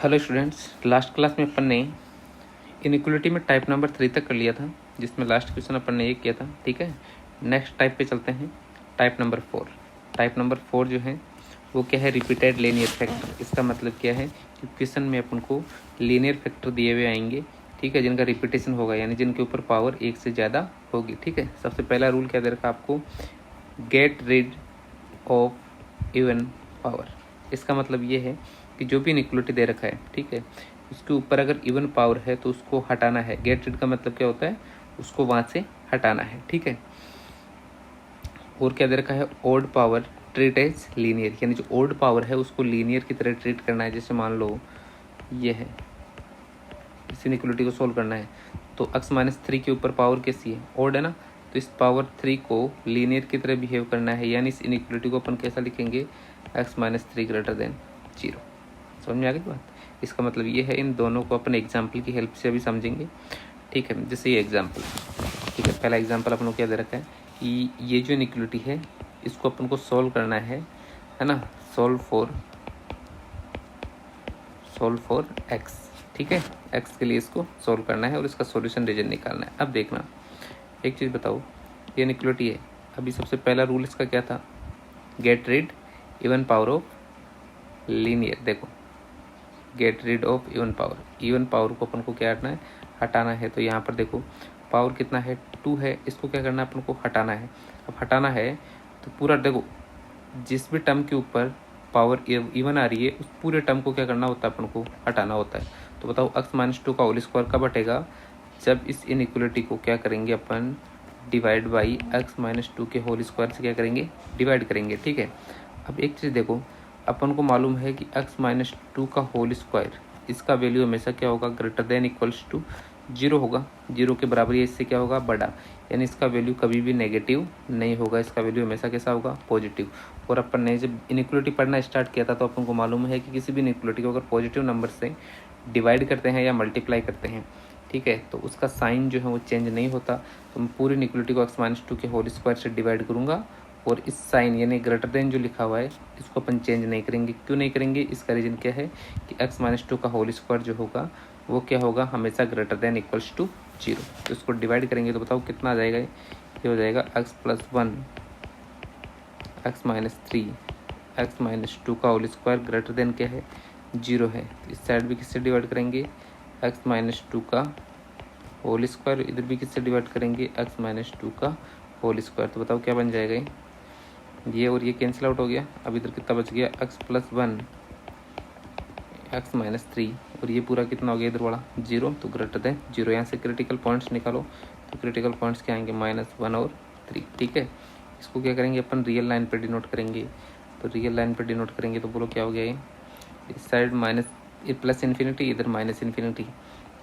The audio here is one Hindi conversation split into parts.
हेलो स्टूडेंट्स, लास्ट क्लास में अपन ने इनइक्वलिटी में टाइप नंबर 3 तक कर लिया था, जिसमें लास्ट क्वेश्चन अपन ने ये किया था। ठीक है, नेक्स्ट टाइप पे चलते हैं, टाइप नंबर 4। टाइप नंबर 4 जो है वो क्या है, रिपीटेड लीनियर फैक्टर। इसका मतलब क्या है कि क्वेश्चन में अपन को लीनियर फैक्टर दिए हुए आएंगे, ठीक है, जिनका रिपीटेशन होगा, यानी जिनके ऊपर पावर 1 से ज़्यादा होगी। ठीक है, सबसे पहला रूल क्या दे रखा आपको, get rid of even power. इसका मतलब ये है कि जो भी इनइक्वलिटी दे रखा है, ठीक है, उसके ऊपर अगर इवन पावर है तो उसको हटाना है। गेट रिड का मतलब क्या होता है, उसको वहाँ से हटाना है। ठीक है, और क्या दे रखा है, odd power treat as linear, यानी जो ओड पावर है उसको लीनियर की तरह ट्रीट करना है। जैसे मान लो ये है, इस इनइक्वलिटी को सोल्व करना है तो x-3 के ऊपर पावर कैसी है, ओड है ना, तो इस पावर 3 को लीनियर की तरह बिहेव करना है। यानी इस इनइक्वलिटी को अपन कैसा लिखेंगे, x-3 ग्रेटर देन 0। समझ में आ गई बात। इसका मतलब ये है, इन दोनों को अपन एग्जाम्पल की हेल्प से अभी समझेंगे। ठीक है, जैसे ये एग्जाम्पल, ठीक है, पहला एग्जाम्पल अपन को क्या दे रखा है कि ये जो इनइक्वलिटी है इसको अपन को सोल्व करना है ना, सोल्व फॉर x। ठीक है, x के लिए इसको सोल्व करना है और इसका सॉल्यूशन रीजन निकालना है। अब देखना, एक चीज़ बताओ, ये इनइक्वलिटी है, अभी सबसे पहला रूल इसका क्या था, get rid even power of linear. देखो, get rid of even power को अपन को क्या हटाना है। तो यहाँ पर देखो पावर कितना है, 2 है, इसको क्या करना है, अपन को हटाना है। अब हटाना है तो पूरा देखो, जिस भी टर्म के ऊपर पावर इवन आ रही है उस पूरे टर्म को क्या करना होता है, अपन को हटाना होता है। तो बताओ x-2 का होल स्क्वायर कब हटेगा, जब इस इनइक्वलिटी को क्या करेंगे अपन, डिवाइड बाई x-2 के होल स्क्वायर से क्या करेंगे, डिवाइड करेंगे। ठीक है, अब एक चीज़ देखो, अपन को मालूम है कि x-2 का होल स्क्वायर, इसका वैल्यू हमेशा क्या होगा, ग्रेटर देन इक्वल्स टू 0 होगा। 0 के बराबर ये इससे क्या होगा, बड़ा, यानी इसका वैल्यू कभी भी नेगेटिव नहीं होगा, इसका वैल्यू हमेशा कैसा होगा, पॉजिटिव। और अपन ने जब इनइक्वलिटी पढ़ना स्टार्ट किया था तो अपन को मालूम है कि किसी भी इनइक्वलिटी को अगर पॉजिटिव नंबर से डिवाइड करते हैं या मल्टीप्लाई करते हैं, ठीक है, तो उसका साइन जो है वो चेंज नहीं होता। तो मैं पूरी इनइक्वलिटी को x-2 के होल स्क्वायर से डिवाइड करूँगा और इस साइन यानी ग्रेटर देन जो लिखा हुआ है इसको अपन चेंज नहीं करेंगे। क्यों नहीं करेंगे, इसका रीजन क्या है कि x-2 का होल स्क्वायर जो होगा वो क्या होगा, हमेशा ग्रेटर देन इक्वल्स टू 0। तो इसको डिवाइड करेंगे तो बताओ कितना आ जाएगा, ये हो जाएगा x+1 x-3 x-2 का होल स्क्वायर ग्रेटर देन क्या है, 0 है। तो इस साइड भी किससे डिवाइड करेंगे, x-2 का होल स्क्वायर, इधर भी किससे डिवाइड करेंगे, x-2 का होल स्क्वायर। तो बताओ क्या बन जाएगा, ये और ये कैंसिल आउट हो गया। अब इधर कितना बच गया, x+1 x-3 और ये पूरा कितना हो गया, इधर वाला 0, तो ग्रेटर देन 0। यहाँ से क्रिटिकल पॉइंट्स निकालो, तो क्रिटिकल पॉइंट्स क्या आएंगे, -1 और 3। ठीक है, इसको क्या करेंगे अपन, रियल लाइन पे डिनोट करेंगे। तो रियल लाइन पे डिनोट करेंगे तो बोलो क्या हो गया, ये इस साइड माइनस, ये प्लस इन्फिनिटी, इधर माइनस इन्फिनिटी,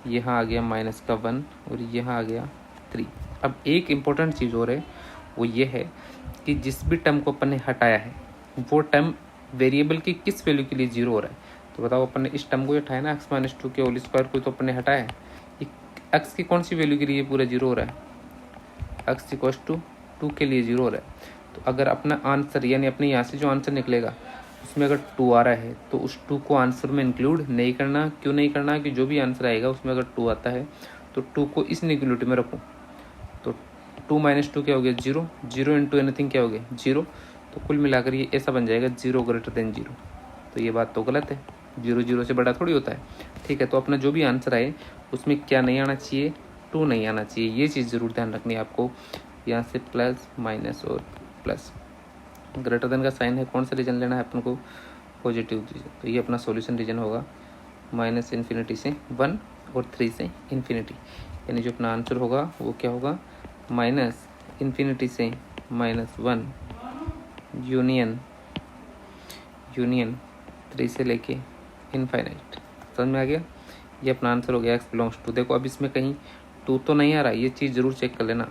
यहाँ आ गया -1 और यहाँ आ गया 3। अब एक इम्पोर्टेंट चीज़ और है, वो ये है कि जिस भी टर्म को अपन ने हटाया है वो टर्म वेरिएबल की किस वैल्यू के लिए 0 हो रहा है। तो बताओ, अपन ने इस टर्म को हटाया ना, x-2 के होल स्क्वायर को, तो अपन ने हटाया है, ये x की कौन सी वैल्यू के लिए पूरा 0 हो रहा है, x इक्वल्स टू 2 के लिए 0 हो रहा है। तो अगर अपना आंसर यानी अपने यहाँ से जो आंसर निकलेगा उसमें अगर 2 आ रहा है तो उस 2 को आंसर में इंक्लूड नहीं करना। क्यों नहीं करना, कि जो भी आंसर आएगा उसमें अगर 2 आता है तो 2 को इस इनइक्वलिटी में रखो। तो 2 - 2 क्या हो गया, 0, 0 इंटू एनीथिंग क्या हो गया, 0। तो कुल मिलाकर ये ऐसा बन जाएगा, 0 ग्रेटर देन 0। तो ये बात तो गलत है, 0 0 से बड़ा थोड़ी होता है। ठीक है, तो अपना जो भी आंसर आए उसमें क्या नहीं आना चाहिए, 2 नहीं आना चाहिए। ये चीज़ ज़रूर ध्यान रखनी है आपको। यहाँ से प्लस माइनस और प्लस, ग्रेटर देन का साइन है, कौन सा रीजन लेना है अपन को, पॉजिटिव रीजन। तो ये अपना सॉल्यूशन रीजन होगा -इन्फिनिटी से 1 और 3 से इन्फिनिटी, यानी जो अपना आंसर होगा वो क्या होगा, -इन्फिनिटी से -1 यूनियन 3 से लेके इनफाइनाइट। समझ में आ गया, ये अपना आंसर हो गया x∈2। देखो अब इसमें कहीं 2 तो नहीं आ रहा, ये चीज़ ज़रूर चेक कर लेना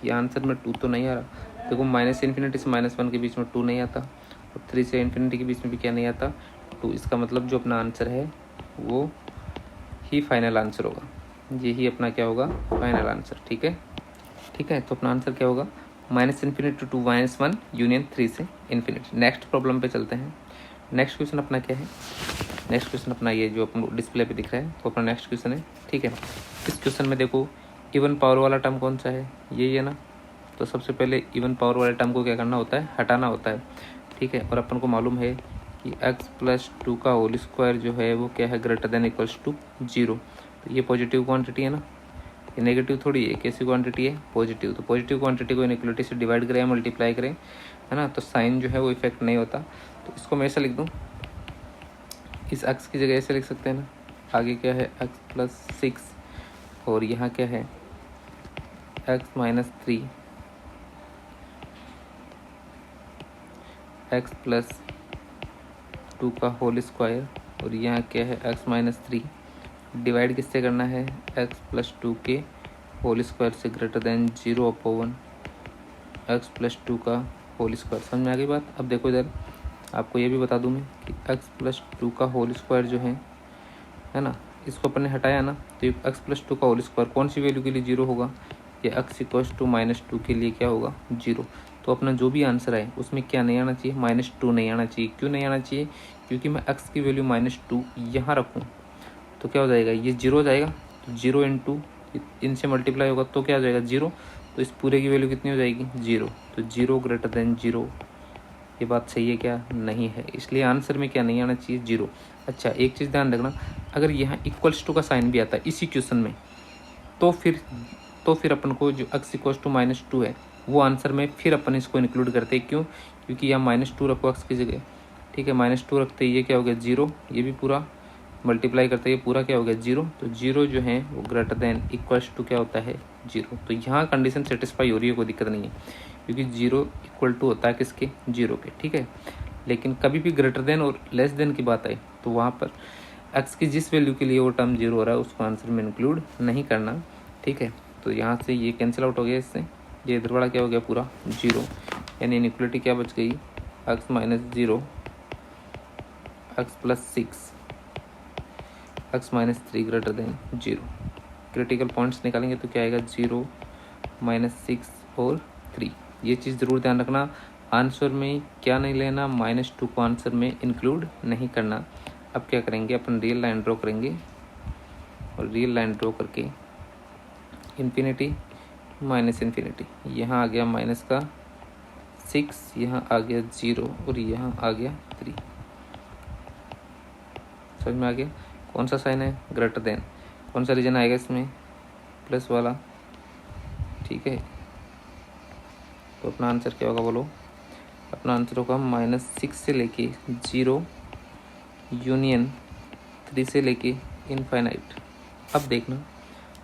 कि आंसर में 2 तो नहीं आ रहा। देखो -इन्फिनिटी से -1 के बीच में 2 नहीं आता और 3 से इन्फिनिटी के बीच में भी क्या नहीं आता, 2। इसका मतलब जो अपना आंसर है वो ही फाइनल आंसर होगा, यही अपना क्या होगा, फाइनल आंसर। ठीक है, तो अपना आंसर क्या होगा, -इन्फिनिटी टू -1 यूनियन 3 से इन्फिनिटी। नेक्स्ट प्रॉब्लम पे चलते हैं। नेक्स्ट क्वेश्चन अपना क्या है, नेक्स्ट क्वेश्चन अपना ये जो अपन डिस्प्ले पे दिख रहा है तो अपना नेक्स्ट क्वेश्चन है, ठीक है। इस क्वेश्चन में देखो इवन पावर वाला टर्म कौन सा है, ये है ना। तो सबसे पहले इवन पावर वाले टर्म को क्या करना होता है, हटाना होता है, ठीक है। और अपन को मालूम है कि x प्लस 2 का होल स्क्वायर जो है वो क्या है, ग्रेटर देन इक्वल्स टू 0। तो ये पॉजिटिव क्वांटिटी है ना, ये नेगेटिव थोड़ी है, कैसी क्वांटिटी है, पॉजिटिव। तो पॉजिटिव क्वांटिटी को इनइक्वलिटी से डिवाइड करें, मल्टीप्लाई करें, है ना, तो साइन जो है वो इफेक्ट नहीं होता। तो इसको मैं ऐसा लिख दूँ, इस x की जगह ऐसे लिख सकते हैं ना, आगे क्या है x प्लस 6 और यहाँ क्या है x माइनस 3, x प्लस 2 का होल स्क्वायर और यहाँ क्या है x माइनस 3। डिवाइड किससे करना है, x प्लस 2 के होल स्क्वायर से greater than 0 upon x plus 2 का होल स्क्वायर। समझ में आ गई बात। अब देखो इधर आपको ये भी बता दूं मैं कि x प्लस 2 का होल स्क्वायर जो है ना, इसको अपन ने हटाया ना, तो x प्लस 2 का होल स्क्वायर कौन सी वैल्यू के लिए 0 होगा, ये x इक्वल्स टू -2 के लिए क्या होगा, 0। तो अपना जो भी आंसर है उसमें क्या नहीं आना चाहिए, -2 नहीं आना चाहिए। क्यों नहीं आना चाहिए, क्योंकि मैं x की वैल्यू -2 यहाँ रखूँ तो क्या हो जाएगा, ये 0 हो जाएगा। तो 0 इंटू इनसे मल्टीप्लाई होगा तो क्या हो जाएगा, 0। तो इस पूरे की वैल्यू कितनी हो जाएगी, 0। तो 0 ग्रेटर देन 0, ये बात सही है क्या, नहीं है। इसलिए आंसर में क्या नहीं आना चाहिए, 0। अच्छा एक चीज़ ध्यान रखना, अगर यहाँ इक्वल्स टू का साइन भी आता है इसी क्वेश्चन में तो फिर अपन को जो x इक्वल्स टू -2 है वो आंसर में फिर अपन इसको इंक्लूड करते हैं। क्यों, क्योंकि यहाँ -2 रखो x की जगह, ठीक है। -2 रखते ये क्या हो गया, 0। ये भी पूरा मल्टीप्लाई करते ये पूरा क्या हो गया, 0। तो 0 जो है वो ग्रेटर देन इक्वल्स टू क्या होता है, 0। तो यहाँ कंडीशन सेटिस्फाई हो रही है, कोई दिक्कत नहीं है, क्योंकि 0 इक्वल टू होता है किसके, 0 के, ठीक है। लेकिन कभी भी ग्रेटर देन और लेस देन की बात आई तो वहाँ पर x की जिस वैल्यू के लिए वो टर्म 0 हो रहा है उसको आंसर में इंक्लूड नहीं करना, ठीक है। तो यहाँ से ये कैंसिल आउट हो गया, इससे ये इधर वाला क्या हो गया, पूरा 0। यानी इनइक्वलिटी क्या बच गई, x minus 0, x plus 6, x minus 3 greater than 0। Critical points निकालेंगे तो क्या आएगा, 0, -6 और 3। ये चीज़ ज़रूर ध्यान रखना, आंसर में क्या नहीं लेना, -2 को आंसर में इंक्लूड नहीं करना। अब क्या करेंगे, अपन रियल लाइन ड्रॉ करेंगे और रियल लाइन ड्रॉ करके इन्फिनिटी माइनस इन्फिनिटी, यहाँ आ गया माइनस का 6, यहाँ आ गया 0 और यहाँ आ गया 3। समझ में आ गया कौन सा साइन है, ग्रेटर देन। कौन सा रीजन आएगा इसमें, प्लस वाला, ठीक है। तो अपना आंसर क्या होगा बोलो, अपना आंसर होगा -6 से लेके 0 यूनियन 3 से लेके इनफाइनाइट। अब देखना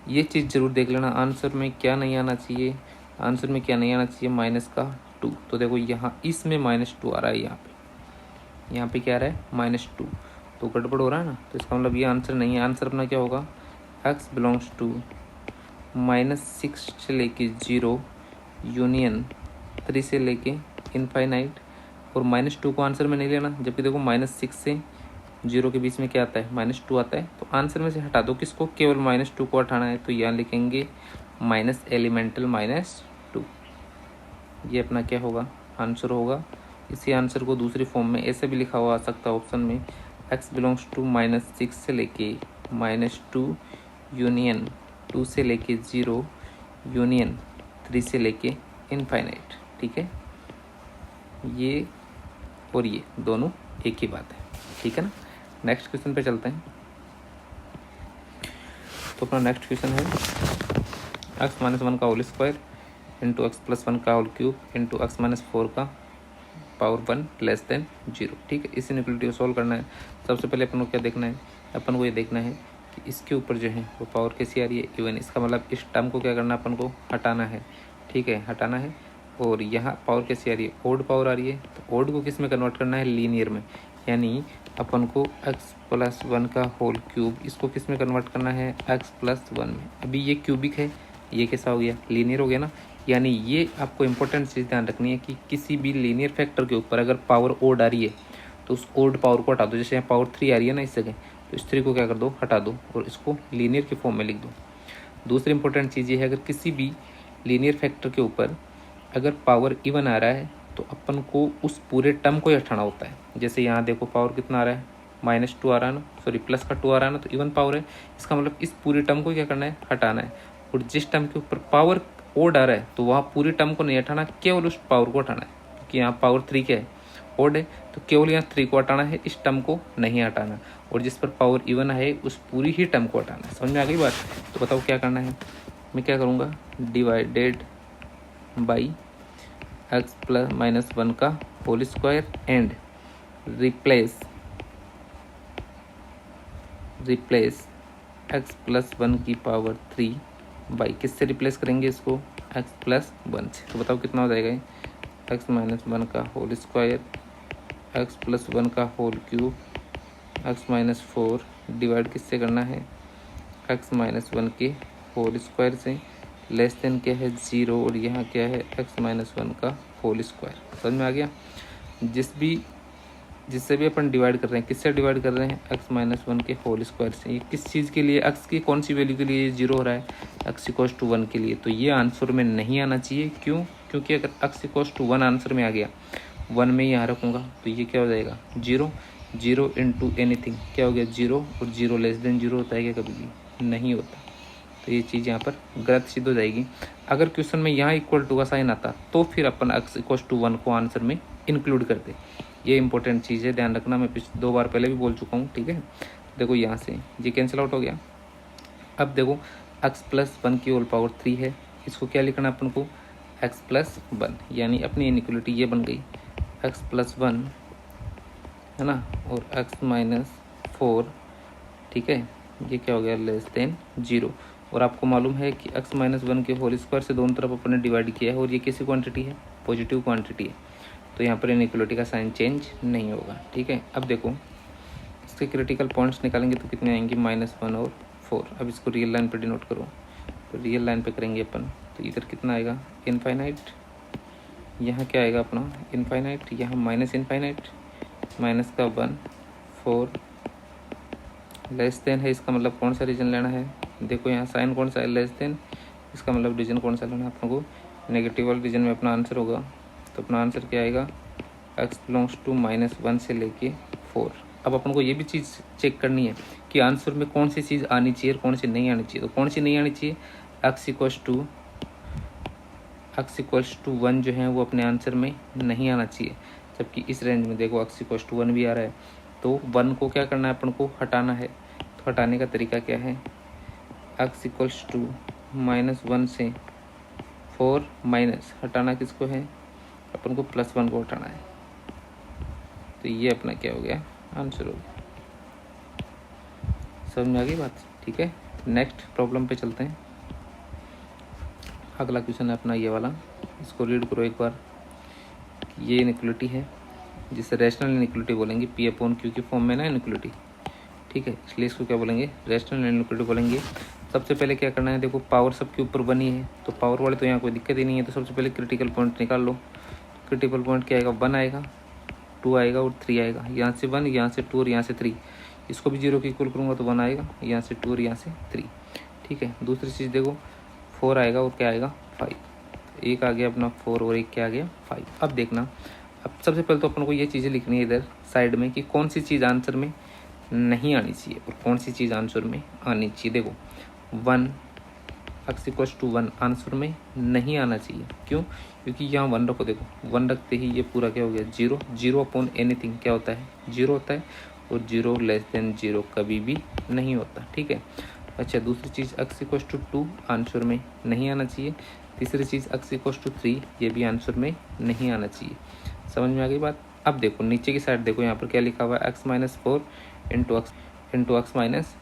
ये चीज़ जरूर देख लेना, आंसर में क्या नहीं आना चाहिए, आंसर में क्या नहीं आना चाहिए, -2। तो देखो यहाँ इसमें -2 आ रहा है, यहाँ पे क्या आ रहा है, -2। तो गड़बड़ हो रहा है ना, तो इसका मतलब ये आंसर नहीं है। आंसर अपना क्या होगा, x बिलोंग्स टू -6 से लेके 0 यूनियन 3 से लेके इनफाइनाइट। और -2 को आंसर में नहीं लेना, जबकि देखो -6 से 0 के बीच में क्या आता है, -2 आता है। तो आंसर में से हटा दो किसको, केवल -2 को हटाना है। तो यहाँ लिखेंगे माइनस एलिमेंटल -2। ये अपना क्या होगा, आंसर होगा। इसी आंसर को दूसरी फॉर्म में ऐसे भी लिखा हुआ आ सकता है ऑप्शन में, x बिलोंग्स टू -6 से लेके -2 यूनियन 2 से लेके 0 यूनियन 3 से लेके इनफाइनाइट, ठीक है। ये और ये दोनों एक ही बात है, ठीक है ना। नेक्स्ट क्वेश्चन पे चलते हैं। तो अपना नेक्स्ट क्वेश्चन है x-1 का whole square into x plus 1 का whole cube into x minus 4 का पावर 1 लेस देन 0, ठीक है। इस इनइक्वलिटी को सॉल्व करना है। सबसे पहले अपन को क्या देखना है, अपन को ये देखना है कि इसके ऊपर जो है वो पावर कैसी आ रही है, इवन। इसका मतलब इस टर्म को क्या करना है, अपन को हटाना है, ठीक है, हटाना है। और यहाँ पावर कैसी आ रही है, ओड पावर आ रही है। तो ओड को किस में कन्वर्ट करना है, लीनियर में। यानी अपन को x प्लस 1 का होल क्यूब, इसको किस में कन्वर्ट करना है, x प्लस 1 में। अभी ये क्यूबिक है, ये कैसा हो गया, लीनियर हो गया ना। यानी ये आपको इंपॉर्टेंट चीज़ ध्यान रखनी है कि किसी भी लीनियर फैक्टर के ऊपर अगर पावर ओड आ रही है तो उस ओड पावर को हटा दो। जैसे यहाँ पावर 3 आ रही है ना इस जगह, तो इस 3 को क्या कर दो, हटा दो और इसको लीनियर के फॉर्म में लिख दो। दूसरी इंपॉर्टेंट चीज़ ये है, अगर किसी भी लीनियर फैक्टर के ऊपर अगर पावर इवन आ रहा है तो अपन को उस पूरे टर्म को ही हटाना होता है। जैसे यहाँ देखो पावर कितना आ रहा है, -2 आ रहा है ना, सॉरी प्लस का 2 आ रहा है ना, तो इवन पावर है। इसका मतलब इस पूरी टर्म को क्या करना है, हटाना है। और जिस टर्म के ऊपर पावर ओड आ रहा है तो वहाँ पूरी टर्म को नहीं हटाना, केवल उस पावर को हटाना है, क्योंकि यहाँ पावर 3 क्या है, ओड है, तो केवल यहाँ 3 को हटाना है, इस टर्म को नहीं हटाना। और जिस पर पावर इवन है उस पूरी ही टर्म को हटाना है। समझ में आ गई बात? तो बताओ क्या करना है। मैं क्या करूँगा, डिवाइडेड बाई x प्लस -1 का whole square and replace x plus 1 की पावर 3 बाई, किससे रिप्लेस करेंगे इसको, x प्लस 1 से। तो बताओ कितना हो जाएगा, x माइनस 1 का होल स्क्वायर, x प्लस 1 का whole cube, x minus 4 divide किससे करना है, x माइनस 1 के होल स्क्वायर से, लेस देन क्या है 0, और यहाँ क्या है x माइनस 1 का होल स्क्वायर। समझ में आ गया? जिससे भी अपन डिवाइड कर रहे हैं, किससे डिवाइड कर रहे हैं, x माइनस 1 के होल स्क्वायर से। ये किस चीज़ के लिए, x की कौन सी वैल्यू के लिए 0 हो रहा है, x इक्वल्स टू 1 के लिए। तो ये आंसर में नहीं आना चाहिए। क्यों? क्योंकि अगर x इक्वल्स टू 1 आंसर में आ गया, 1 में यहाँ रखूँगा तो ये क्या हो जाएगा 0, 0 इंटू एनीथिंग क्या हो गया 0, और 0 लेस देन 0 होता है क्या, कभी भी नहीं होता। तो ये चीज़ यहाँ पर गलत सिद्ध हो जाएगी। अगर क्वेश्चन में यहाँ इक्वल टू का साइन आता तो फिर अपन x इक्वल्स टू 1 को आंसर में इंक्लूड करते। ये इंपॉर्टेंट चीज़ है, ध्यान रखना। मैं 2 बार पहले भी बोल चुका हूँ, ठीक है। देखो यहाँ से ये कैंसिल आउट हो गया। अब देखो x प्लस 1 की होल पावर 3 है, इसको क्या लिखना है अपन को, x प्लस 1, यानी अपनी इनइक्वलिटी ये बन गई x प्लस 1 है ना, और x माइनस 4, ठीक है, ये क्या हो गया लेस देन 0। और आपको मालूम है कि x माइनस 1 के होल स्क्वायर से दोनों तरफ अपन ने डिवाइड किया है, और ये कैसी क्वांटिटी है, पॉजिटिव क्वांटिटी है। तो यहाँ पर इनइक्वलिटी का साइन चेंज नहीं होगा, ठीक है। अब देखो इसके क्रिटिकल पॉइंट्स निकालेंगे तो कितने आएंगे, -1 और 4। अब इसको रियल लाइन पे डिनोट करो, तो रियल लाइन पे करेंगे अपन, तो इधर कितना आएगा इनफाइनाइट, यहाँ क्या आएगा अपना इनफाइनाइट, यहाँ माइनस इनफाइनाइट, माइनस का 1, 4 लेस देन है। इसका मतलब कौन सा रीजन लेना है, देखो यहाँ साइन कौन सा है, लेस देन, इसका मतलब रीजन कौन सा लेना है अपन को, नेगेटिव वाले रीजन में अपना आंसर होगा। तो अपना आंसर क्या आएगा, x बिलोंग्स टू -1 से लेके 4। अब अपन को ये भी चीज़ चेक करनी है कि आंसर में कौन सी चीज़ आनी चाहिए और कौन सी नहीं आनी चाहिए। तो कौन सी नहीं आनी चाहिए, x इक्वल्स टू 1 जो है वो अपने आंसर में नहीं आना चाहिए। जबकि इस रेंज में देखो x इक्वल्स टू 1 भी आ रहा है, तो 1 को क्या करना है अपन को, हटाना है। तो हटाने का तरीका क्या है, x इक्वल्स टू -1 से 4 माइनस हटाना किसको है, अपन को +1 को हटाना है। तो ये अपना क्या हो गया, आंसर हो गया। समझ में आ गई बात, ठीक है। नेक्स्ट प्रॉब्लम पे चलते हैं। अगला क्वेश्चन है अपना ये वाला, इसको रीड करो एक बार। ये इनइक्वलिटी है जिसे रैशनल इनइक्वलिटी बोलेंगे, P/Q की फॉर्म में ना इनइक्वलिटी, ठीक है, इसलिए इसको क्या बोलेंगे, रैशनल इनइक्वलिटी बोलेंगे। सबसे पहले क्या करना है, देखो पावर सबके ऊपर बनी है, तो पावर वाले तो यहाँ कोई दिक्कत ही नहीं है। तो सबसे पहले क्रिटिकल पॉइंट निकाल लो। क्रिटिकल पॉइंट क्या आएगा, 1 आएगा, 2 आएगा और 3 आएगा। यहाँ से 1, यहाँ से 2 और यहाँ से 3। इसको भी 0 की इक्वल करूँगा तो 1 आएगा, यहाँ से 2 और यहाँ से 3, ठीक है। दूसरी चीज़ देखो 4 आएगा और क्या आएगा 5। एक आ गया अपना 4 और एक क्या आ गया 5। अब देखना, अब सबसे पहले तो अपन को ये चीज़ें लिखनी है इधर साइड में कि कौन सी चीज़ आंसर में नहीं आनी चाहिए और कौन सी चीज़ आंसर में आनी चाहिए। देखो 1 x इक्वल्स टू 1 आंसर में नहीं आना चाहिए। क्यों? क्योंकि यहाँ 1 रखो, देखो 1 रखते ही ये पूरा क्या हो गया 0, 0 अपॉन एनीथिंग क्या होता है 0 होता है, और 0 लेस देन 0 कभी भी नहीं होता, ठीक है। अच्छा, दूसरी चीज़ x इक्वल्स टू 2 आंसर में नहीं आना चाहिए। तीसरी चीज़ x इक्वल्स टू 3 ये भी आंसर में नहीं आना चाहिए। समझ में आ गई बात। अब देखो नीचे की साइड देखो, यहाँ पर क्या लिखा हुआ है x minus 4 into x minus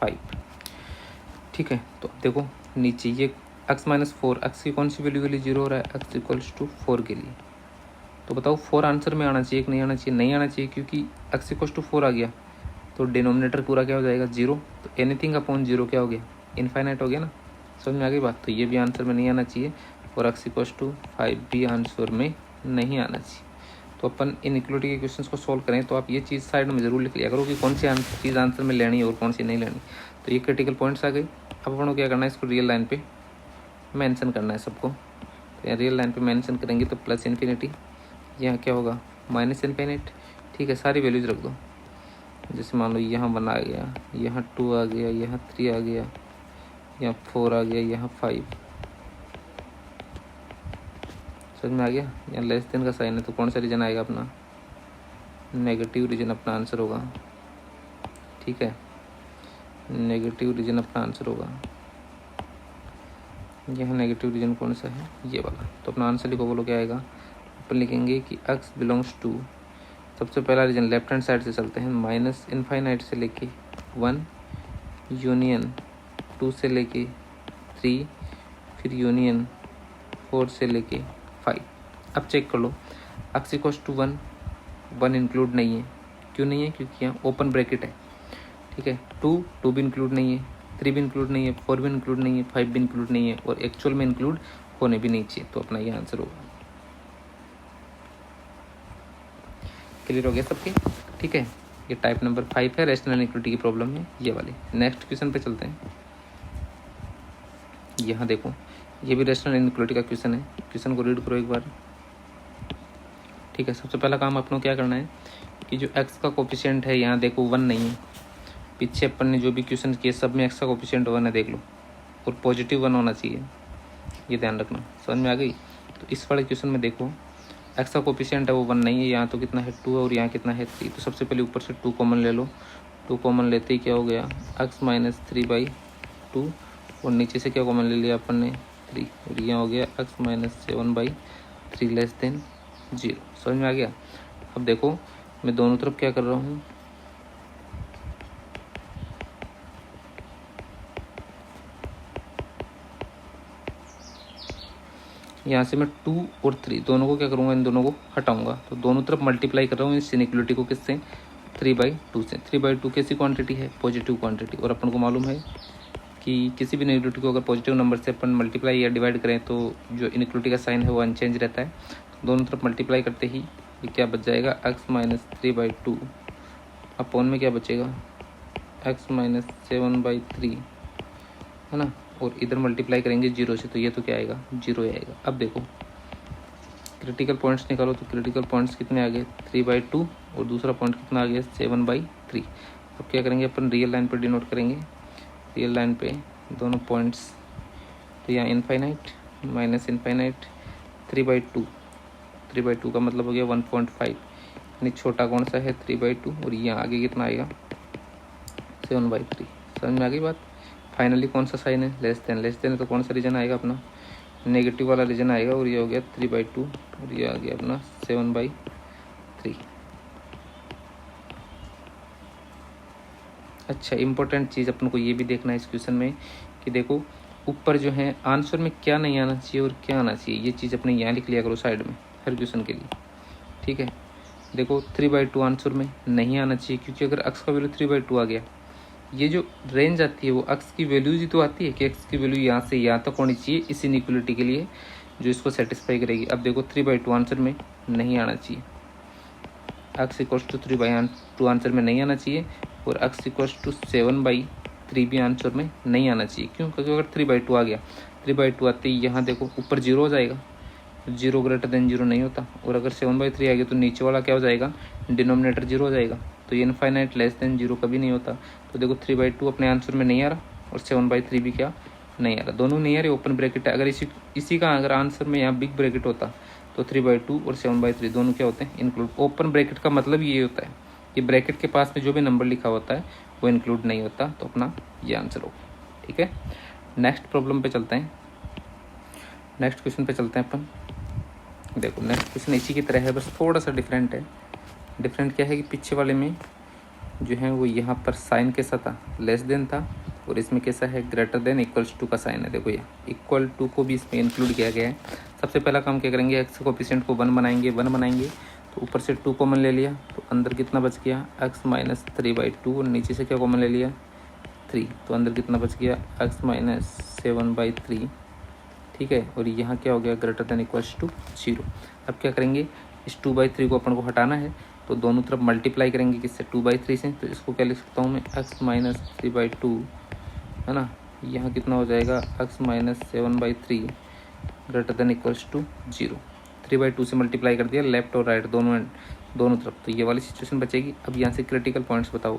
5, ठीक है। तो देखो नीचे ये x माइनस 4, x की कौन सी वैल्यू के लिए 0 हो रहा है, x इक्वल्स टू 4 के लिए। तो बताओ 4 आंसर में आना चाहिए कि नहीं आना चाहिए, नहीं आना चाहिए, क्योंकि x इक्वल्स टू 4 आ गया तो डिनोमिनेटर पूरा क्या हो जाएगा 0। तो एनीथिंग अपॉन 0 क्या हो गया, इनफाइनाइट हो गया ना। समझ में आ गई बात। तो ये भी आंसर में नहीं आना चाहिए, और x इक्वल्स टू 5 भी आंसर में नहीं आना चाहिए। तो अपन इनइक्वलिटी के क्वेश्चंस को सॉल्व करें तो आप ये चीज़ साइड में ज़रूर लिख लिया करो कि कौन सी चीज़ आंसर में लेनी है और कौन सी नहीं लेनी। तो ये क्रिटिकल पॉइंट्स आ गई। अब अपन को क्या करना है, इसको रियल लाइन पे मेंशन करना है सबको। तो यहाँ रियल लाइन पे मेंशन करेंगे तो +∞, यहाँ क्या होगा -∞, ठीक है। सारी वैल्यूज रख दो, जैसे मान लो यहाँ 1 आ गया, यहाँ 2 आ गया, यहाँ 3 आ गया, यहाँ 4 आ गया, यहाँ 5। समझ में आ गया? यहाँ लेस देन का साइन है तो कौन सा रीजन आएगा अपना? नेगेटिव रीजन अपना आंसर होगा। ठीक है, नेगेटिव रीजन अपना आंसर होगा। यह नेगेटिव रीजन कौन सा है? ये वाला। तो अपना आंसर लिखो, बोलो क्या आएगा? अपन लिखेंगे कि x बिलोंग्स टू, सबसे पहला रीजन लेफ्ट हैंड साइड से चलते हैं, माइनस इनफाइनाइट से लेके 1 यूनियन 2 से लेके 3, फिर यूनियन 4 से लेके 5। अब चेक कर लो, x इक्वल्स टू 1, 1 इंक्लूड नहीं है। क्यों नहीं है? क्योंकि यहाँ ओपन ब्रैकेट है। ठीक है, 2 भी इंक्लूड नहीं है, 3 भी इंक्लूड नहीं है, 4 भी इंक्लूड नहीं है, 5 भी इंक्लूड नहीं है, और एक्चुअल में इंक्लूड होने भी नहीं चाहिए। तो अपना ये आंसर होगा। क्लियर हो गया सबके? ठीक है, ये टाइप नंबर 5 है, रैशनल इनइक्वालिटी की प्रॉब्लम है ये वाली। नेक्स्ट क्वेश्चन पे चलते हैं। यहाँ देखो, ये भी रैशनल इनइक्वालिटी का क्वेश्चन है। क्वेश्चन को रीड करो एक बार। ठीक है, सबसे पहला काम अपनों क्या करना है कि जो x का कोफिशिएंट है, यहाँ देखो 1 नहीं है। पीछे अपन ने जो भी क्वेश्चन किए सब में x का कोफिशिएंट 1 है, देख लो, और पॉजिटिव 1 होना चाहिए, ये ध्यान रखना। समझ में आ गई? तो इस वाले क्वेश्चन में देखो x का कोफिशिएंट है वो 1 नहीं है, यहाँ तो कितना है 2 है, और यहाँ कितना है 3। तो सबसे पहले ऊपर से 2 कॉमन ले लो। 2 कॉमन लेते ही क्या हो गया? x माइनस 3/2, और नीचे से क्या कॉमन ले लिया अपन ने? 3, और यहाँ हो गया x माइनस 7/3 लेस देन 0। समझ में आ गया? अब देखो मैं दोनों तरफ क्या कर रहा हूँ, यहाँ से मैं 2 और 3 दोनों को क्या करूँगा? इन दोनों को हटाऊंगा। तो दोनों तरफ मल्टीप्लाई कर रहा हूँ इस इनइक्वालिटी को, किससे? 3/2 से। 3/2 कैसी क्वांटिटी है? Positive quantity. और अपन को मालूम है कि किसी भी इनइक्वालिटी को अगर पॉजिटिव नंबर से अपन मल्टीप्लाई या डिवाइड करें तो जो इनइक्वालिटी का साइन है वो अनचेंज रहता है। तो दोनों तरफ मल्टीप्लाई करते ही ये क्या बच जाएगा? x माइनस 3/2 अपॉन में क्या बचेगा? x माइनस 7/3, है ना। और इधर मल्टीप्लाई करेंगे 0 से, तो ये तो क्या आएगा? 0 आएगा। अब देखो क्रिटिकल पॉइंट्स निकालो, तो क्रिटिकल पॉइंट्स कितने आ गए? 3/2, और दूसरा पॉइंट कितना आ गया? 7/3। अब क्या करेंगे अपन? रियल लाइन पर डिनोट करेंगे। रियल लाइन पे दोनों पॉइंट्स, तो यहाँ इनफाइनाइट माइनस इनफाइनाइट 3/2, 3/2 का मतलब हो गया 1.5, यानी छोटा कौन सा है? 3/2, और यहाँ आगे कितना आएगा? 7/3। समझ में आ गई बात? फाइनली कौन सा साइन है? Less than. लेस देन है तो कौन सा रीजन आएगा अपना? नेगेटिव वाला रीजन आएगा, और ये हो गया 3/2, और ये आ गया अपना 7/3। अच्छा, इंपॉर्टेंट चीज़ अपन को ये भी देखना है इस क्वेश्चन में कि देखो ऊपर जो है आंसर में क्या नहीं आना चाहिए और क्या आना चाहिए, ये चीज़ अपने यहाँ लिख लिया करो साइड में हर क्वेश्चन के लिए। ठीक है, देखो 3/2 आंसर में नहीं आना चाहिए, क्योंकि अगर x का वैल्यू 3/2 आ गया, ये जो रेंज आती है वो x की वैल्यूज ही तो आती है कि x की वैल्यू यहाँ से यहाँ तक होनी चाहिए इस इनइक्वालिटी के लिए जो इसको सेटिस्फाई करेगी। अब देखो 3/2 आंसर में नहीं आना चाहिए, x इक्वल्स टू 3/2 आंसर में नहीं आना चाहिए, और x इक्वल्स टू 7/3 भी आंसर में नहीं आना चाहिए। क्यों? क्योंकि अगर 3/2 आ गया, 3/2 आते ही यहाँ देखो ऊपर 0 हो जाएगा, 0 ग्रेटर देन 0 नहीं होता, और अगर 7/3 आ गया तो नीचे वाला क्या हो जाएगा? डिनोमिनेटर 0 हो जाएगा, तो ये इनफाइनाइट लेस देन 0 कभी नहीं होता। तो देखो 3/2 अपने आंसर में नहीं आ रहा, और 7/3 भी क्या नहीं आ रहा, दोनों नहीं आ रहे, ओपन ब्रैकेट है। अगर इसी का अगर आंसर में यहाँ बिग ब्रैकेट होता तो 3/2 और 7/3 दोनों क्या होते हैं? इंक्लूड। ओपन ब्रैकेट का मतलब ये होता है कि ब्रैकेट के पास में जो भी नंबर लिखा होता है वो इंक्लूड नहीं होता, तो अपना ये आंसर होगा। ठीक है, नेक्स्ट प्रॉब्लम पे चलते हैं, नेक्स्ट क्वेश्चन पे चलते हैं अपन। देखो नेक्स्ट क्वेश्चन इसी की तरह है, बस थोड़ा सा डिफरेंट है। डिफरेंट क्या है कि पीछे वाले में जो है वो यहाँ पर साइन कैसा था? लेस देन था, और इसमें कैसा है? ग्रेटर देन इक्वल्स टू का साइन है। देखो यहाँ इक्वल टू को भी इसमें इंक्लूड किया गया है। सबसे पहला काम क्या करेंगे? एक्स कोफिशिएंट को 1 बनाएंगे। 1 बनाएंगे तो ऊपर से 2 कॉमन ले लिया, तो अंदर कितना बच गया? x माइनस 3/2, और नीचे से क्या कॉमन ले लिया? 3, तो अंदर कितना बच गया? x minus 7/3। ठीक है, और यहाँ क्या हो गया? Greater than equals to 0। अब क्या करेंगे? इस 2/3 को अपन को हटाना है, तो दोनों तरफ मल्टीप्लाई करेंगे किससे? 2/3 से। तो इसको क्या लिख सकता हूँ मैं? x माइनस 3/2, है ना। यहाँ कितना हो जाएगा? x minus 7/3 greater than equals to 0। 3/2 से मल्टीप्लाई कर दिया, लेफ्ट और राइट दोनों एंड, दोनों तरफ, तो ये वाली सिचुएशन बचेगी। अब यहाँ से क्रिटिकल पॉइंट्स बताओ,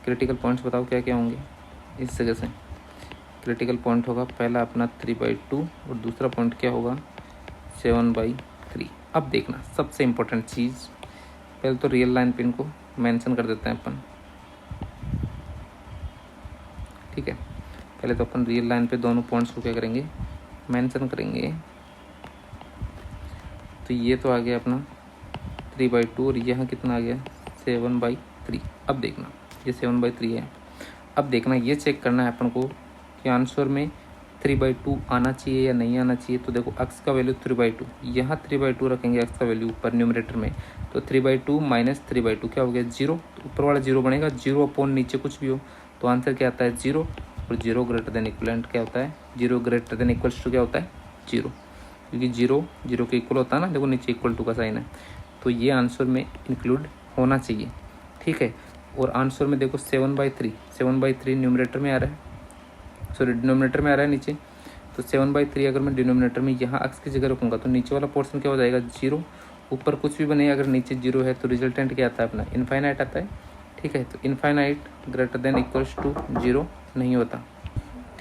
क्रिटिकल पॉइंट्स बताओ क्या क्या होंगे इस जगह से। क्रिटिकल पॉइंट होगा पहला अपना 3/2 और दूसरा पॉइंट क्या होगा 7/3। अब देखना सबसे इम्पोर्टेंट चीज़, पहले तो रियल लाइन पे इनको मेंशन कर देते हैं अपन, ठीक है। पहले तो अपन रियल लाइन पे दोनों पॉइंट्स को क्या करेंगे मेंशन करेंगे। तो ये तो आ गया अपना 3/2 और यहाँ कितना आ गया 7/3। अब देखना ये 7/3 है। अब देखना ये चेक करना है अपन को कि आंसर में 3/2 आना चाहिए या नहीं आना चाहिए। तो देखो x का वैल्यू 3/2, यहाँ 3/2 रखेंगे x का वैल्यू ऊपर न्यूमरेटर में, तो 3/2 माइनस 3/2 क्या हो गया 0। तो ऊपर वाला 0 बनेगा, 0 अपॉन नीचे कुछ भी हो तो आंसर क्या आता है 0। और 0 ग्रेटर देन इक्वलेंट क्या होता है 0 ग्रेटर देन इक्वल्स टू क्या होता है 0, क्योंकि 0 0 के इक्वल होता है ना, देखो नीचे इक्वल टू का साइन है। तो ये आंसर में इंक्लूड होना चाहिए, ठीक है। और आंसर में देखो 7/3 न्यूमरेटर में आ रहा है, सॉरी डिनोमिनेटर में आ रहा है नीचे। तो 7/3 अगर मैं डिनोमिनेटर में यहाँ x की जगह रखूँगा तो नीचे वाला पोर्शन क्या हो जाएगा 0। ऊपर कुछ भी बने अगर नीचे 0 है तो रिजल्टेंट क्या आता है अपना इनफाइनाइट आता है, ठीक है। तो infinite greater than equals to 0 नहीं होता,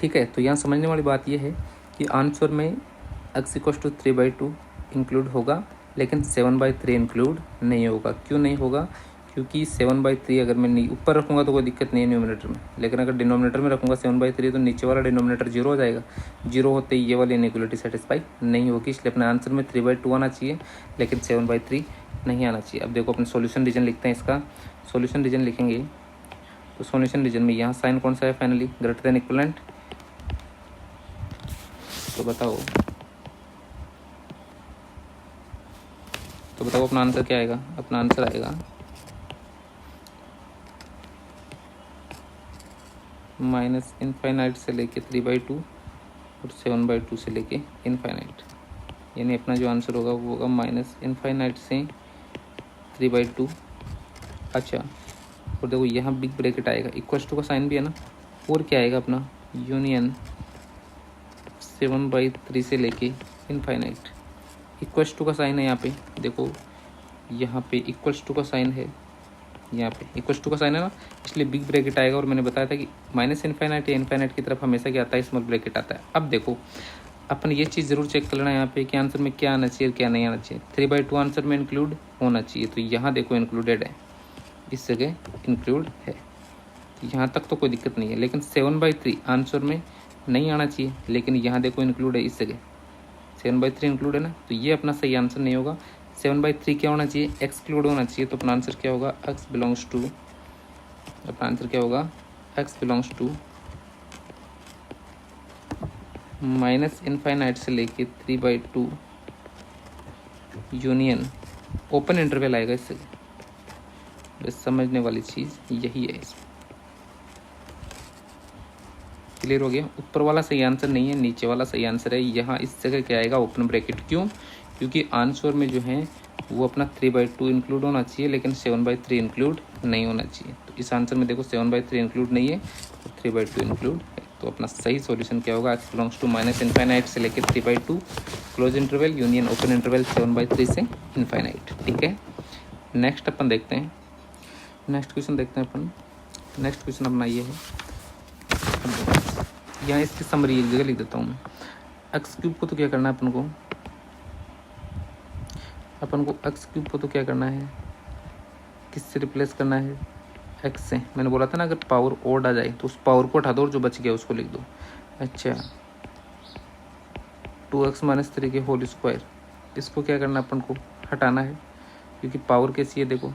ठीक है। तो यहाँ समझने वाली बात यह है कि आंसर में x इक्वल्स टू 3/2 इंक्लूड होगा, लेकिन 7/3 इंक्लूड नहीं होगा। क्यों नहीं होगा, क्योंकि 7/3 अगर मैं ऊपर रखूँगा तो कोई दिक्कत नहीं है न्यूमिनेटर में, लेकिन अगर डिनोमिनेटर में रखूँगा 7/3 तो नीचे वाला डिनोमिनेटर 0 हो जाएगा। 0 होते ही ये वाली इनइक्वलिटी सेटिस्फाई नहीं होगी, इसलिए अपने आंसर में 3/2 आना चाहिए, लेकिन 7/3 नहीं आना चाहिए। अब देखो अपने सॉल्यूशन रीजन लिखते हैं, इसका सॉल्यूशन रीजन लिखेंगे तो सॉल्यूशन रीजन में यहाँ साइन कौन सा है फाइनली ग्रेटर देन इक्वलेंट। तो बताओ अपना आंसर क्या आएगा, अपना आंसर आएगा माइनस इनफाइनाइट से लेके 3/2 और 7/2 से लेके इनफाइनाइट, यानी अपना जो आंसर होगा वो होगा माइनस इनफाइनाइट से 3/2। अच्छा और देखो यहाँ बिग ब्रैकेट आएगा, इक्वल्स टू का साइन भी है ना, और क्या आएगा अपना यूनियन 7/3 से लेके इनफाइनाइट। इक्वल्स टू का साइन है यहाँ पे, देखो यहाँ पे इक्वल्स टू का साइन है, यहाँ पे इक्वल्स टू का साइन है ना, इसलिए बिग ब्रैकेट आएगा। और मैंने बताया था कि माइनस इनफाइनाइट या इनफाइनाइट की तरफ हमेशा क्या आता है स्मॉल ब्रैकेट आता है। अब देखो अपन ये चीज़ ज़रूर चेक कर लेना यहाँ पे कि आंसर में क्या आना चाहिए और क्या नहीं आना चाहिए। 3/2 आंसर में इंक्लूड होना चाहिए, तो यहाँ देखो इंक्लूडेड है, इस जगह इंक्लूड है, यहाँ तक तो कोई दिक्कत नहीं है। लेकिन 7/3 आंसर में नहीं आना चाहिए, लेकिन यहाँ देखो इंक्लूड है, इस जगह 7/3 इंक्लूड है ना, तो ये अपना सही आंसर नहीं होगा। 7/3 क्या होना चाहिए एक्सक्लूड होना चाहिए। तो अपना आंसर क्या होगा x बिलोंग्स टू, अपना आंसर क्या होगा x belongs to minus infinite से लेके 3/2 यूनियन ओपन इंटरवल आएगा इससे। बस समझने वाली चीज़ यही है इसमें, क्लियर हो गया। ऊपर वाला सही आंसर नहीं है, नीचे वाला सही आंसर है। यहाँ इस जगह क्या आएगा ओपन ब्रैकेट, क्यों, क्योंकि आंसर में जो है वो अपना 3/2 इंक्लूड होना चाहिए, लेकिन 7/3 इंक्लूड नहीं होना चाहिए। तो इस आंसर में देखो 7/3 इंक्लूड नहीं है और 3/2 इंक्लूड है। तो अपना सही सॉल्यूशन क्या होगा x belongs to minus infinite से लेकर 3/2 close interval union open interval 7/3 से इनफाइनाइट, ठीक है। नेक्स्ट अपन देखते हैं, नेक्स्ट क्वेश्चन देखते हैं अपन। नेक्स्ट क्वेश्चन अपना ये है, यहाँ इसकी समरी एक जगह लिख देता हूँ मैं। एक्स क्यूब को तो क्या करना है अपन को एक्स क्यूब को तो क्या करना है, किससे रिप्लेस करना है एक्स से। मैंने बोला था ना अगर पावर ओड आ जाए तो उस पावर को हटा दो और जो बच गया उसको लिख दो। अच्छा 2x - 3 के होल स्क्वायर, इसको क्या करना अपन को हटाना है, क्योंकि पावर कैसी है देखो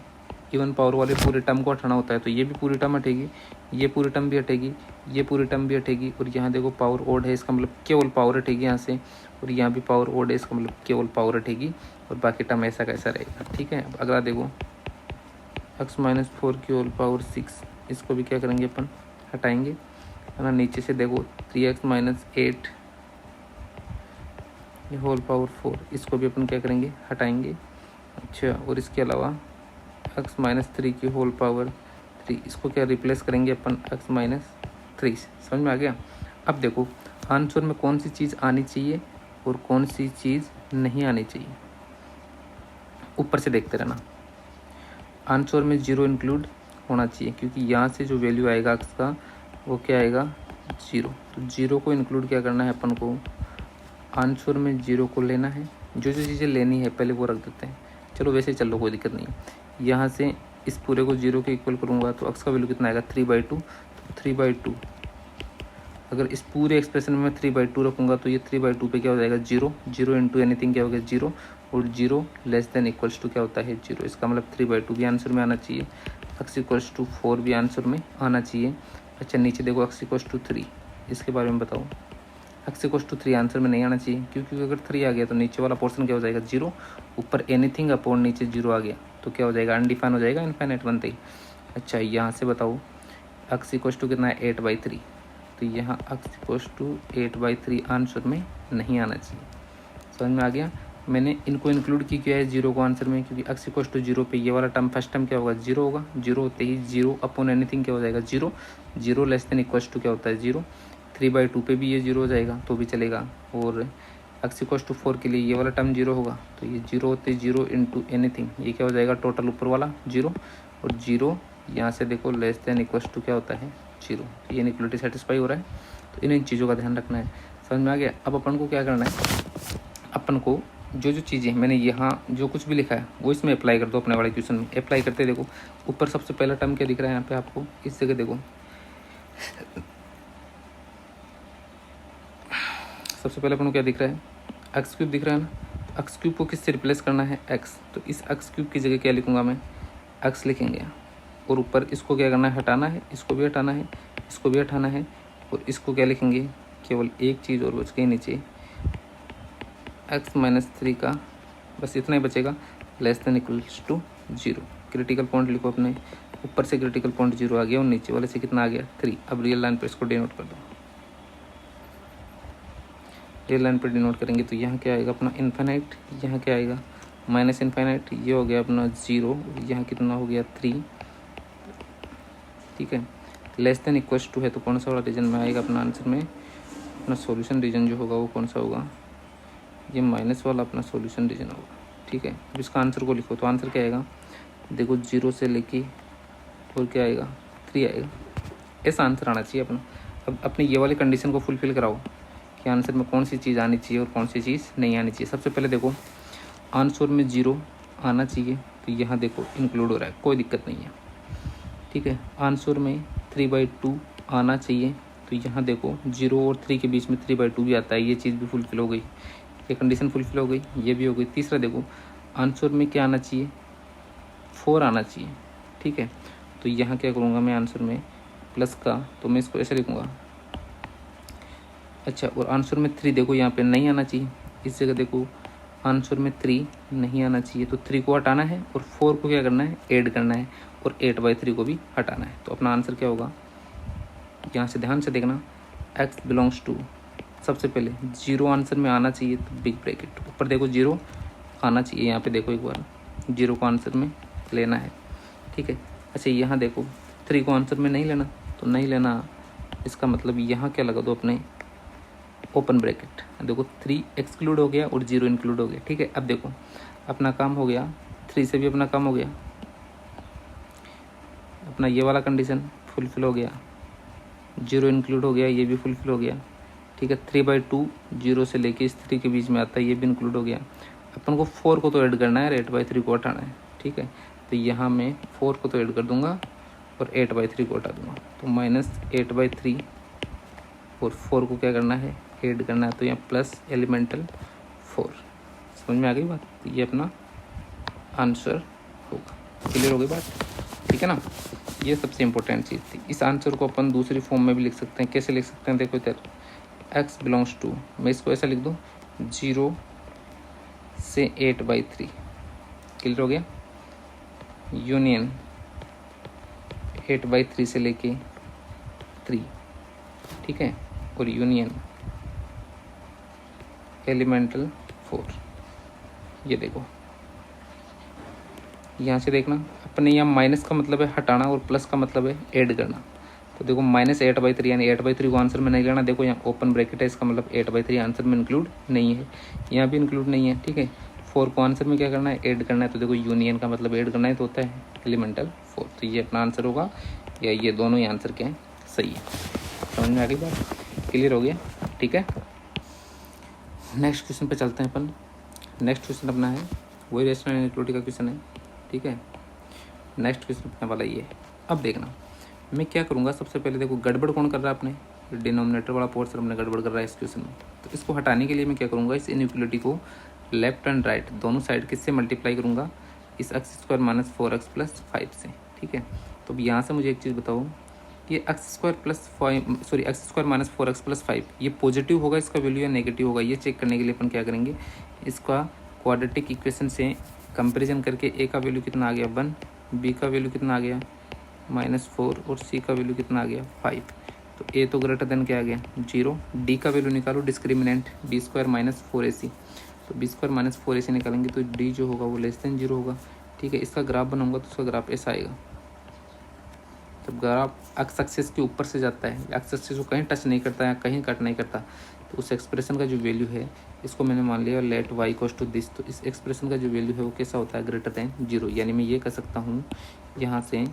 इवन पावर वाले पूरे टर्म को हटाना होता है। तो ये भी पूरी टर्म हटेगी, ये पूरी टर्म भी हटेगी, ये पूरी टर्म भी हटेगी, और यहाँ देखो पावर ओड है, इसका मतलब केवल पावर हटेगी यहाँ से, और यहाँ भी पावर ओड है, इसका मतलब केवल पावर हटेगी, और बाकी टर्म ऐसा कैसा रहेगा, ठीक है। अब अगला देखो x - 4 की होल पावर 6, इसको भी क्या करेंगे अपन हटाएंगे, है ना। नीचे से देखो 3x - 8 ये होल पावर 4, इसको भी अपन क्या करेंगे हटाएंगे। अच्छा और इसके अलावा x - 3 की होल पावर 3, इसको क्या रिप्लेस करेंगे अपन x - 3 से। समझ में आ गया। अब देखो आंसर में कौन सी चीज़ आनी चाहिए और कौन सी चीज़ नहीं आनी चाहिए, ऊपर से देखते रहना। आंसर में 0 इंक्लूड होना चाहिए, क्योंकि यहाँ से जो वैल्यू आएगा x का वो क्या आएगा 0। तो 0 को इंक्लूड क्या करना है अपन को, आंसर में 0 को लेना है। जो जो चीज़ें लेनी है पहले वो रख देते हैं। चलो वैसे चल लो, कोई दिक्कत नहीं है। यहाँ से इस पूरे को 0 के इक्वल करूँगा तो x का वैल्यू कितना आएगा 3/2। तो 3/2 अगर इस पूरे एक्सप्रेशन में मैं 3/2 रखूँगा तो ये 3/2 पे क्या हो जाएगा 0। 0 इंटू एनीथिंग क्या हो गया 0, और 0 लेस देन इक्वल्स टू क्या होता है 0। इसका मतलब 3/2 भी आंसर में आना चाहिए, x इक्वल्स टू 4 भी आंसर में आना चाहिए। अच्छा नीचे देखो x इक्वल्स टू 3, इसके बारे में बताओ। x इक्वल्स टू 3 आंसर में नहीं आना चाहिए, क्योंकि अगर 3 आ गया तो नीचे वाला पोर्शन क्या हो जाएगा 0, ऊपर एनीथिंग अपॉन नीचे 0 आ गया तो क्या हो जाएगा अनडिफाइन हो जाएगा, इनफाइनाइट बनते ही। अच्छा यहाँ से बताओ x इक्वल्स टू कितना है 8/3, तो यहाँ x इक्वल्स टू 8/3 आंसर में नहीं आना चाहिए। समझ में आ गया। मैंने इनको इंक्लूड किया है 0 को आंसर में, क्योंकि x इक्वल्स टू 0 पे ये वाला टर्म फर्स्ट टर्म क्या होगा 0 होगा। 0 होते ही 0 अपॉन एनीथिंग क्या हो जाएगा 0। 0 लेस देन इक्वल्स टू क्या होता है 0। 3/2 पे भी ये 0 हो जाएगा तो भी चलेगा। और x इक्वल्स टू 4 के लिए ये वाला टर्म 0 होगा, तो ये 0 होते 0 इंटू एनीथिंग ये क्या हो जाएगा टोटल ऊपर वाला 0, और 0 यहाँ से देखो लेस देन इक्वल्स टू क्या होता है 0। तो ये इनइक्वालिटी सेटिस्फाई हो रहा है। तो इन चीज़ों का ध्यान रखना है। समझ में आ गया। अब अपन को क्या करना है, अपन को जो जो चीज़ें मैंने यहाँ जो कुछ भी लिखा है वो इसमें अप्लाई कर दो अपने वाले क्वेश्चन में। अप्लाई करते देखो ऊपर सबसे पहला टर्म क्या दिख रहा है यहाँ पे आपको, इस जगह देखो सबसे पहले अपन को क्या दिख रहा है एक्स क्यूब दिख रहा है ना। एक्स क्यूब को किससे रिप्लेस करना है एक्स, तो इस एक्स क्यूब की जगह क्या लिखूंगा मैं एक्स लिखेंगे, और ऊपर इसको क्या करना है हटाना है, इसको भी हटाना है, इसको भी हटाना है, और इसको क्या लिखेंगे केवल एक चीज़ और बच गई नीचे x-3 का, बस इतना ही बचेगा less than equals to 0। Critical point लिखो अपने, ऊपर से क्रिटिकल पॉइंट 0 आ गया और नीचे वाले से कितना आ गया 3। अब रियल लाइन पर इसको डिनोट कर दो। रियल लाइन पर डिनोट करेंगे तो यहाँ क्या आएगा अपना इन्फिनाइट, यहाँ क्या आएगा माइनस इन्फिनाइट, ये हो गया अपना 0, यहाँ कितना हो गया 3। ठीक है, लेस देन इक्वल्स टू है तो कौन सा वाला रीजन में आएगा अपना आंसर में, अपना सॉल्यूशन रीजन जो होगा वो कौन सा होगा, ये माइनस वाला अपना सॉल्यूशन रीजन होगा। ठीक है, अब इसका आंसर को लिखो तो आंसर क्या आएगा देखो 0 से लेके और क्या आएगा 3 आएगा। ऐसा आंसर आना चाहिए अपना। अब अपनी ये वाली कंडीशन को फुलफिल कराओ कि आंसर में कौन सी चीज़ आनी चाहिए और कौन सी चीज़ नहीं आनी चाहिए। सबसे पहले देखो आंसर में 0 आना चाहिए, तो यहाँ देखो इंक्लूड हो रहा है, कोई दिक्कत नहीं है। ठीक है, आंसर में 3/2 आना चाहिए, तो यहाँ देखो 0 और 3 के बीच में 3/2 भी आता है, ये चीज़ भी फुलफिल हो गई, ये कंडीशन फुलफिल हो गई, ये भी हो गई। तीसरा देखो आंसर में क्या आना चाहिए 4 आना चाहिए। ठीक है, तो यहाँ क्या करूँगा मैं आंसर में प्लस का, तो मैं इसको ऐसे लिखूँगा। अच्छा, और आंसर में 3 देखो यहाँ पे नहीं आना चाहिए, इस जगह देखो आंसर में 3 नहीं आना चाहिए, तो 3 को हटाना है और 4 को क्या करना है ऐड करना है, और 8/3 को भी हटाना है। तो अपना आंसर क्या होगा, यहाँ से ध्यान से देखना, x बिलोंग्स टू, सबसे पहले 0 आंसर में आना चाहिए तो बिग ब्रैकेट, ऊपर देखो 0 आना चाहिए, यहाँ पे देखो एक बार 0 को आंसर में लेना है। ठीक है, अच्छा यहाँ देखो 3 को आंसर में नहीं लेना, तो नहीं लेना, इसका मतलब यहाँ क्या लगा दो अपने ओपन ब्रैकेट, देखो 3 एक्सक्लूड हो गया और 0 इंक्लूड हो गया। ठीक है, अब देखो अपना काम हो गया, 3 से भी अपना काम हो गया, अपना ये वाला कंडीशन फुलफिल हो गया, 0 इंक्लूड हो गया, ये भी फुलफिल हो गया। ठीक है, 3/2 0 से लेके इस 3 के बीच में आता है, ये भी इंक्लूड हो गया। अपन को 4 को तो ऐड करना है और 8/3 को हटाना है। ठीक है, तो यहाँ मैं 4 को तो ऐड कर दूंगा और 8/3 को हटा दूंगा, तो -8/3 और 4 को क्या करना है ऐड करना है, तो यहाँ प्लस एलिमेंटल 4। समझ में आ गई बात, तो ये अपना आंसर होगा। क्लियर हो गई बात, ठीक है ना। ये सबसे इम्पोर्टेंट चीज़ थी। इस आंसर को अपन दूसरी फॉर्म में भी लिख सकते हैं। कैसे लिख सकते हैं, देखो इधर x बिलोंग्स टू, मैं इसको ऐसा लिख दूँ 0 से 8/3। क्लियर हो गया, यूनियन 8/3 से लेके 3। ठीक है, और यूनियन एलिमेंटल 4। ये देखो यहाँ से देखना, अपने यहाँ माइनस का मतलब है हटाना और प्लस का मतलब है ऐड करना। तो देखो -8/3 यानी 8/3 को आंसर में नहीं लेना। देखो यहाँ ओपन ब्रैकेट है, इसका मतलब 8/3 आंसर में इंक्लूड नहीं है, यहाँ भी इंक्लूड नहीं है। ठीक है, 4 को आंसर में क्या करना है, ऐड करना है। तो देखो यूनियन का मतलब ऐड करना है तो होता है एलिमेंटल 4। तो ये अपना आंसर होगा, या ये दोनों ही आंसर क्या है, सही है। समझ में आ गई बात, क्लियर हो गया, ठीक है। नेक्स्ट क्वेश्चन पे चलते हैं अपन। नेक्स्ट क्वेश्चन अपना है वही रेशनल इनइक्वालिटी का क्वेश्चन है, ठीक है। नेक्स्ट क्वेश्चन अपने वाला ये है। अब देखना मैं क्या करूँगा, सबसे पहले देखो गड़बड़ कौन कर रहा है, अपने डिनोमिनेटर वाला पोर्शन अपने गड़बड़ कर रहा है इस क्वेश्चन में। तो इसको हटाने के लिए मैं क्या करूँगा, इस इनइक्वालिटी को लेफ्ट एंड राइट दोनों साइड किससे मल्टीप्लाई करूँगा, इस x square minus 4x plus 5 से, ठीक है। तो अब यहाँ से मुझे एक चीज़ बताओ, ये x square minus 4x plus 5 ये पॉजिटिव होगा इसका वैल्यू या नेगेटिव होगा, ये चेक करने के लिए अपन क्या करेंगे, इसका क्वाड्रेटिक इक्वेशन से कंपेरिजन करके ए का वैल्यू कितना आ गया 1, बी का वैल्यू कितना आ गया -4 और सी का वैल्यू कितना आ गया 5। तो ए तो ग्रेटर देन क्या आ गया 0, डी का वैल्यू निकालो discriminant B square minus 4ac। तो बी स्क्वायर माइनस 4ac निकालेंगे तो डी जो होगा वो लेस देन 0 होगा, ठीक है। इसका ग्राफ बनाऊंगा तो उसका ग्राफ ऐसा आएगा। जब ग्राफ एक्स एक्सिस के ऊपर से जाता है, एक्स एक्सिस को कहीं टच नहीं करता है, कहीं कट नहीं करता, तो उस एक्सप्रेशन का जो वैल्यू है, इसको मैंने मान लिया let y equals to this. तो इस एक्सप्रेशन का जो वैल्यू है वो कैसा होता है, ग्रेटर देन 0। यानी मैं ये कह सकता हूँ यहाँ से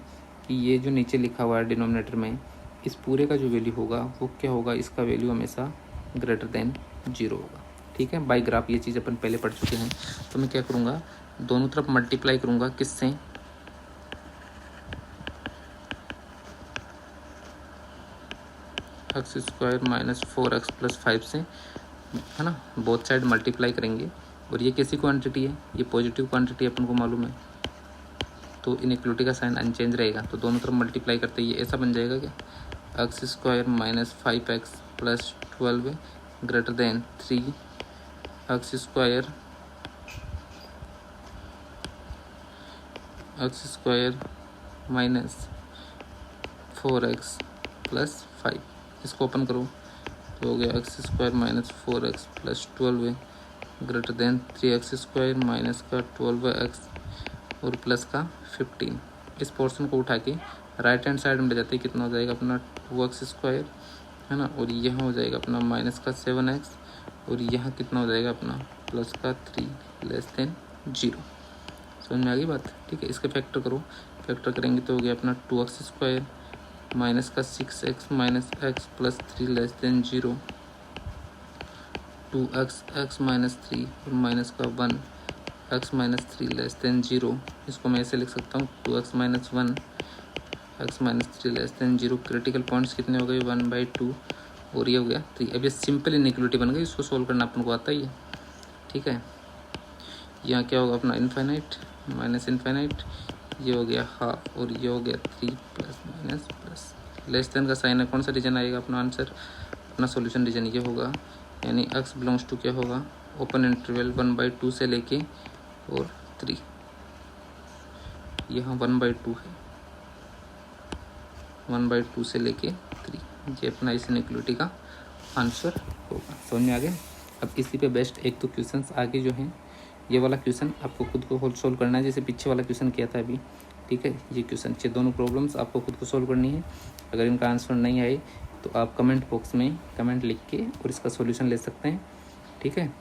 कि ये जो नीचे लिखा हुआ है डिनोमिनेटर में, इस पूरे का जो वैल्यू होगा वो क्या होगा, इसका वैल्यू हमेशा ग्रेटर देन 0 होगा, ठीक है। बाई ग्राफ ये चीज़ अपन पहले पढ़ चुके हैं। तो मैं क्या करूँगा, दोनों तरफ मल्टीप्लाई करूँगा, किससे, x square minus 4x plus 5 से, है ना, बोथ साइड मल्टीप्लाई करेंगे। और ये कैसी क्वांटिटी है, ये पॉजिटिव क्वांटिटी अपन को मालूम है, तो इनइक्वालिटी का साइन अनचेंज रहेगा। तो दोनों तरफ मल्टीप्लाई करते ये ऐसा बन जाएगा क्या, x square minus 5x plus 12 greater than 3 x square minus 4x plus 5। इसको ओपन करो तो हो गया x square minus 4x plus 12 greater than 3x square minus का 12x और प्लस का 15। इस पोर्शन को उठा के राइट हैंड साइड में ले जाते हैं, कितना हो जाएगा अपना 2x स्क्वायर, है ना, और यहाँ हो जाएगा अपना माइनस का 7x और यहाँ कितना हो जाएगा अपना प्लस का 3 लेस देन 0। समझ में आ गई बात, ठीक है। इसके फैक्टर करो, फैक्टर करेंगे तो हो गया अपना 2x स्क्वायर माइनस का 6x minus x plus 3 less than 0, 2x minus 3 और माइनस का 1x माइनस 3 लेस देन 0। इसको मैं ऐसे लिख सकता हूँ 2x minus 1 x minus 3 less than 0। Critical points कितने हो गए 1/2 और ये हो गया 3। अब ये सिंपल इनइक्वालिटी बन गई, इसको सोल्व करना अपन को आता ही है, ठीक है। यहाँ क्या होगा अपना इनफाइनाइट माइनस इनफाइनाइट, ये हो गया हाफ और ये हो गया 3 plus minus plus. Less than का साइन है, कौन सा रीजन आएगा अपना आंसर, अपना सॉल्यूशन रीजन ये होगा। यानी x बिलोंग्स टू क्या होगा, ओपन इंटरवल 1/2 से लेके और 3, यहाँ 1/2 है, 1/2 से लेके 3, ये अपना इस इनइक्वालिटी का आंसर होगा। समझ में आ गया। अब इसी पे बेस्ट एक तो क्वेश्चंस आगे जो हैं, ये वाला क्वेश्चन आपको खुद को सोल्व करना है, जैसे पीछे वाला क्वेश्चन किया था अभी, ठीक है। ये क्वेश्चन, ये दोनों प्रॉब्लम्स आपको खुद को सोल्व करनी है। अगर इनका आंसर नहीं आए तो आप कमेंट बॉक्स में कमेंट लिख के और इसका सॉल्यूशन ले सकते हैं, ठीक है।